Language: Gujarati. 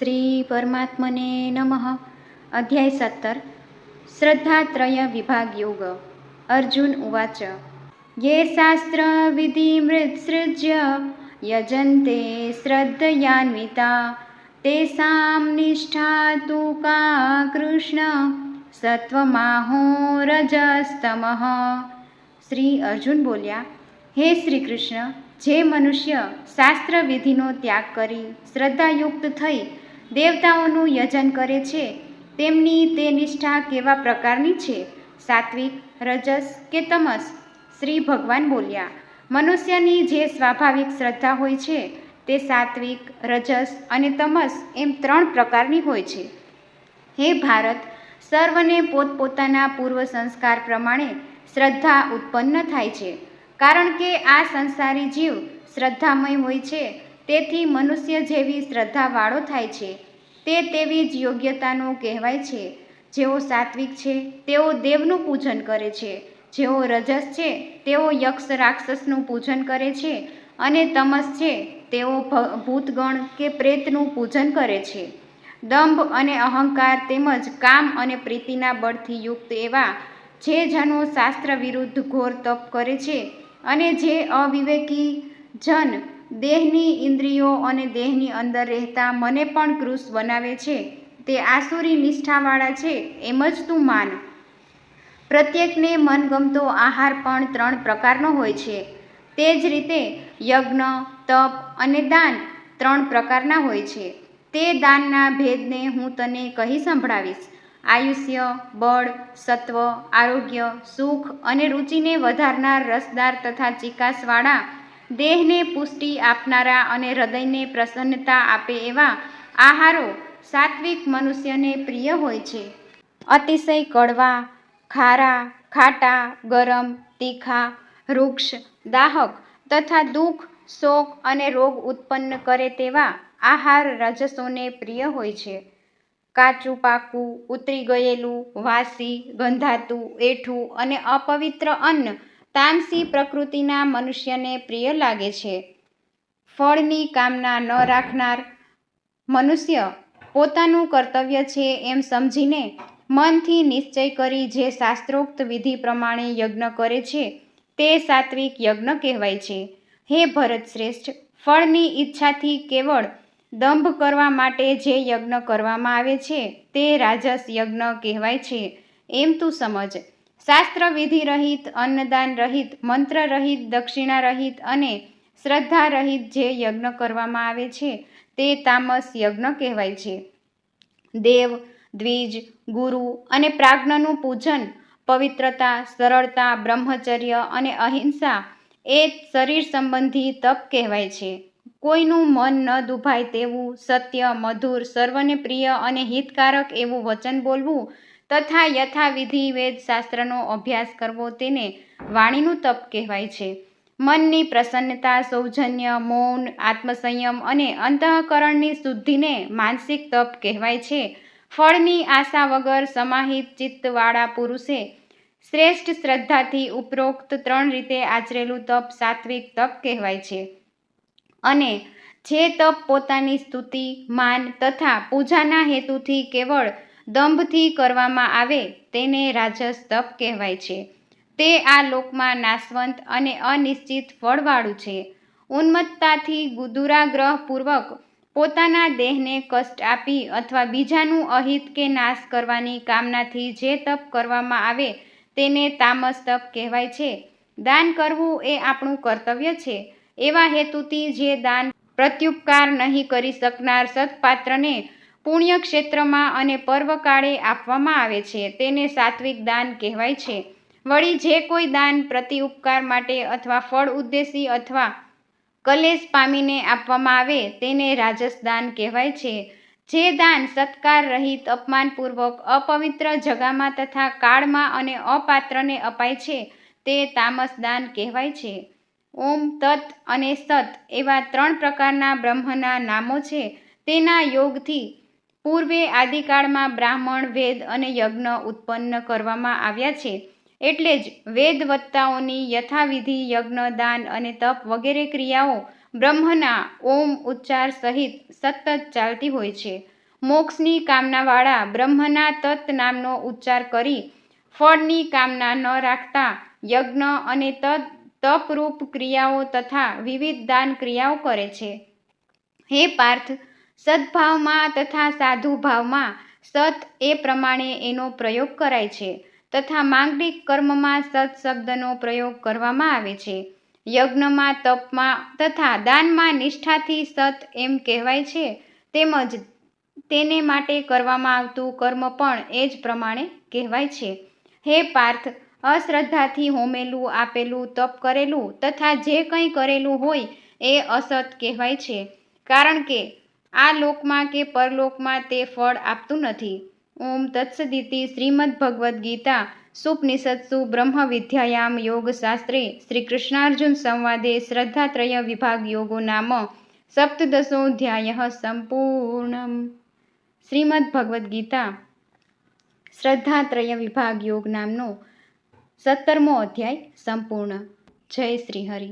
श्री परमात्मने नमः। अध्याय 17 श्रद्धात्रय विभाग योग। अर्जुन उवाच ये शास्त्र विधिमृत्सृज्य यजन्ते श्रद्धयान्विता तेषां निष्ठा तु का कृष्ण सत्वमाहो रजस्तमः। श्री अर्जुन बोल्या, हे श्री कृष्ण, જે મનુષ્ય શાસ્ત્ર વિધિનો ત્યાગ કરી શ્રદ્ધાયુક્ત થઈ દેવતાઓનું યજન કરે છે તેમની તે નિષ્ઠા કેવા પ્રકારની છે? સાત્વિક, રજસ કે તમસ? શ્રી ભગવાન બોલ્યા, મનુષ્યની જે સ્વાભાવિક શ્રદ્ધા હોય છે તે સાત્વિક, રજસ અને તમસ એમ 3 પ્રકારની હોય છે. હે ભારત, સર્વને પોતપોતાના પૂર્વ સંસ્કાર પ્રમાણે શ્રદ્ધા ઉત્પન્ન થાય છે. કારણ કે આ સંસારી જીવ શ્રદ્ધામય હોય છે, તેથી મનુષ્ય જેવી શ્રદ્ધાવાળો થાય છે તે તેવી જ યોગ્યતાનું કહેવાય છે. જેઓ સાત્વિક છે તેઓ દેવનું પૂજન કરે છે, જેઓ રજસ છે તેઓ યક્ષ રાક્ષસનું પૂજન કરે છે, અને તમસ છે તેઓ ભૂતગણ કે પ્રેતનું પૂજન કરે છે. દંભ અને અહંકાર તેમજ કામ અને પ્રીતિના બળથી યુક્ત એવા જે જનો શાસ્ત્ર વિરુદ્ધ ઘોર તપ કરે છે અને જે અવિવેકી જન દેહની ઇન્દ્રિયો અને દેહની અંદર રહેતા મને પણ કૃશ બનાવે છે તે આસુરી નિષ્ઠાવાળા છે એમ જ તું માન. પ્રત્યેકને મનગમતો આહાર પણ 3 પ્રકારનો હોય છે. તે જ રીતે યજ્ઞ, તપ અને દાન 3 પ્રકારના હોય છે. તે દાનના ભેદને હું તને કહી સંભળાવીશ. આયુષ્ય, બળ, સત્વ, આરોગ્ય, સુખ અને રુચિને વધારનાર રસદાર તથા ચિકાસવાળા, દેહને પુષ્ટિ આપનારા અને હૃદયને પ્રસન્નતા આપે એવા આહારો સાત્વિક મનુષ્યને પ્રિય હોય છે. અતિશય કડવા, ખારા, ખાટા, ગરમ, તીખા, રૂક્ષ, દાહક તથા દુઃખ, શોક અને રોગ ઉત્પન્ન કરે તેવા આહાર રજસોને પ્રિય હોય છે. કાચું પાકું, ઉતરી ગયેલું, વાસી, ગંધાતું, એઠું અને અપવિત્ર અન્ન તામસી પ્રકૃતિના મનુષ્યને પ્રિય લાગે છે. ફળની કામના ન રાખનાર મનુષ્ય પોતાનું કર્તવ્ય છે એમ સમજીને મનથી નિશ્ચય કરી જે શાસ્ત્રોક્ત વિધિ પ્રમાણે યજ્ઞ કરે છે તે સાત્વિક યજ્ઞ કહેવાય છે. હે ભરત શ્રેષ્ઠ, ફળની ઈચ્છાથી કેવળ દંભ કરવા માટે જે યજ્ઞ કરવામાં આવે છે તે રાજસ યજ્ઞ કહેવાય છે એમ તું સમજ. શાસ્ત્ર વિધિ રહિત, અન્નદાન રહિત, મંત્ર રહિત, દક્ષિણા રહિત અને શ્રદ્ધા રહિત જે યજ્ઞ કરવામાં આવે છે તે તામસ યજ્ઞ કહેવાય છે. દેવ, દ્વિજ, ગુરુ અને પ્રાજ્ઞનું પૂજન, પવિત્રતા, સરળતા, બ્રહ્મચર્ય અને અહિંસા એ શરીર સંબંધી તપ કહેવાય છે. કોઈનું મન ન દુભાય તેવું સત્ય, મધુર, સર્વને પ્રિય અને હિતકારક એવું વચન બોલવું તથા યથાવિધિ વેદ શાસ્ત્રનો અભ્યાસ કરવો તેને વાણીનું તપ કહેવાય છે. મનની પ્રસન્નતા, સૌજન્ય, મૌન, આત્મસંયમ અને અંતઃકરણની શુદ્ધિને માનસિક તપ કહેવાય છે. ફળની આશા વગર સમાહિત ચિત્તવાળા પુરુષે શ્રેષ્ઠ શ્રદ્ધાથી ઉપરોક્ત 3 રીતે આચરેલું તપ સાત્વિક તપ કહેવાય છે. અને જે તપ પોતાની સ્તુતિ, માન તથા પૂજાના હેતુથી કેવળ દંભથી કરવામાં આવે તેને રાજસ તપ કહેવાય છે. તે આ લોકમાં નાશવંત અને અનિશ્ચિત ફળવાળું છે. ઉન્મત્તતાથી દુરાગ્રહપૂર્વક પોતાના દેહને કષ્ટ આપી અથવા બીજાનું અહિત કે નાશ કરવાની કામનાથી જે તપ કરવામાં આવે તેને તામસ તપ કહેવાય છે. દાન કરવું એ આપણું કર્તવ્ય છે એવા હેતુથી જે દાન પ્રત્યુપકાર નહીં કરી શકનાર સત્પાત્રને પુણ્યક્ષેત્રમાં અને પર્વકાળે આપવામાં આવે છે તેને સાત્વિક દાન કહેવાય છે. વળી જે કોઈ દાન પ્રતિઉપકાર માટે અથવા ફળ ઉદ્દેશી અથવા કલેશ પામીને આપવામાં આવે તેને રાજસ દાન કહેવાય છે. જે દાન સત્કાર રહિત, અપમાનપૂર્વક, અપવિત્ર જગામાં તથા કાળમાં અને અપાત્રને અપાય છે તે તામસ દાન કહેવાય છે. ઓમ, તત અને સત એવા 3 પ્રકારના બ્રહ્મના નામો છે. તેના યોગથી પૂર્વે આદિકાળમાં બ્રાહ્મણ, વેદ અને યજ્ઞ ઉત્પન્ન કરવામાં આવ્યા છે. એટલે જ વેદવત્તાઓની યથાવિધિ યજ્ઞ, દાન અને તપ વગેરે ક્રિયાઓ બ્રહ્મના ઓમ ઉચ્ચાર સહિત સતત ચાલતી હોય છે. મોક્ષની કામનાવાળા બ્રહ્મના તત નામનો ઉચ્ચાર કરી ફળની કામના ન રાખતા યજ્ઞ અને તપરૂપ ક્રિયાઓ તથા વિવિધ દાન ક્રિયાઓ કરે છે. હે પાર્થ, સદ્ભાવમાં તથા સાધુભાવમાં સત એ પ્રમાણે એનો પ્રયોગ કરાય છે તથા માંગલિક કર્મમાં સત શબ્દનો પ્રયોગ કરવામાં આવે છે. યજ્ઞમાં, તપમાં તથા દાનમાં નિષ્ઠાથી સત એમ કહેવાય છે. તેમજ તેને માટે કરવામાં આવતું કર્મ પણ એ જ પ્રમાણે કહેવાય છે. હે પાર્થ, અશ્રદ્ધાથી હોમેલું, આપેલું, તપ કરેલું તથા જે કંઈ કરેલું હોય એ અસત કહેવાય છે, કારણ કે આ લોકમાં કે પરલોકમાં તે ફળ આપતું નથી. ઓમ તત્સદિતિ. શ્રીમદ્ ભગવદ્ ગીતા સુપનિષત્સુ બ્રહ્મ વિદ્યાયામ યોગશાસ્ત્રે શ્રી કૃષ્ણાર્જુન સંવાદે શ્રદ્ધાત્રય વિભાગ યોગો નામ સપ્તદશોऽધ્યાયઃ સંપૂર્ણम्. શ્રીમદ્ ભગવદ્ ગીતા શ્રદ્ધાત્રય વિભાગ યોગ નામનો 17મો અધ્યાય સંપૂર્ણ. જય શ્રી હરિ.